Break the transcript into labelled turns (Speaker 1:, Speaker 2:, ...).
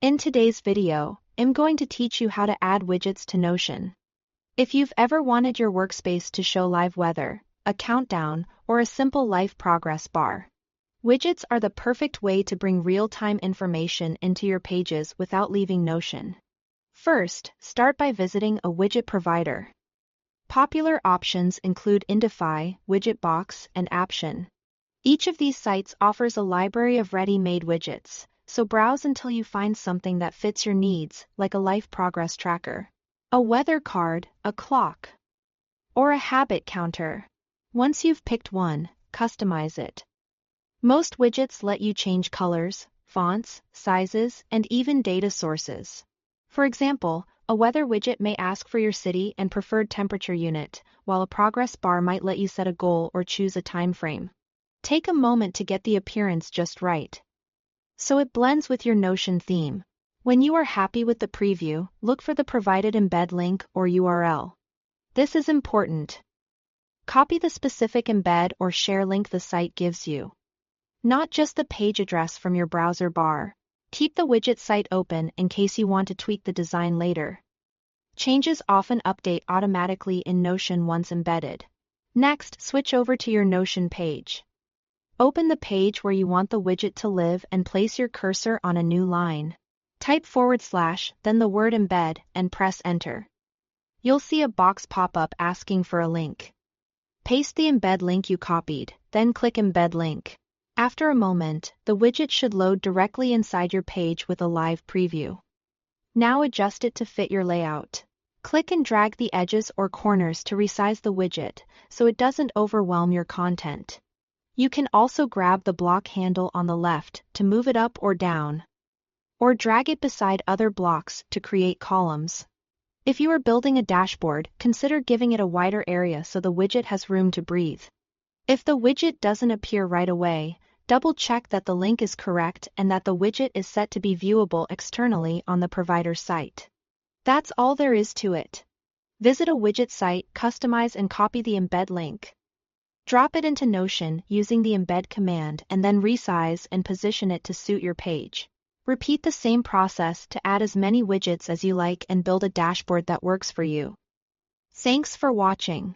Speaker 1: In today's video, I'm going to teach you how to add widgets to Notion. If you've ever wanted your workspace to show live weather, a countdown, or a simple life progress bar, widgets are the perfect way to bring real-time information into your pages without leaving Notion. First, start by visiting a widget provider. Popular options include Indify, Widgetbox, and Apption. Each of these sites offers a library of ready-made widgets, so browse until you find something that fits your needs, like a life progress tracker, a weather card, a clock, or a habit counter. Once you've picked one, customize it. Most widgets let you change colors, fonts, sizes, and even data sources. For example, a weather widget may ask for your city and preferred temperature unit, while a progress bar might let you set a goal or choose a time frame. Take a moment to get the appearance just right, so it blends with your Notion theme. When you are happy with the preview, look for the provided embed link or URL. This is important. Copy the specific embed or share link the site gives you, not just the page address from your browser bar. Keep the widget site open in case you want to tweak the design later. Changes often update automatically in Notion once embedded. Next, switch over to your Notion page. Open the page where you want the widget to live and place your cursor on a new line. Type /, then the word embed, and press enter. You'll see a box pop up asking for a link. Paste the embed link you copied, then click embed link. After a moment, the widget should load directly inside your page with a live preview. Now adjust it to fit your layout. Click and drag the edges or corners to resize the widget, so it doesn't overwhelm your content. You can also grab the block handle on the left to move it up or down, or drag it beside other blocks to create columns. If you are building a dashboard, consider giving it a wider area so the widget has room to breathe. If the widget doesn't appear right away, double-check that the link is correct and that the widget is set to be viewable externally on the provider site. That's all there is to it. Visit a widget site, customize and copy the embed link. Drop it into Notion using the embed command and then resize and position it to suit your page. Repeat the same process to add as many widgets as you like and build a dashboard that works for you. Thanks for watching.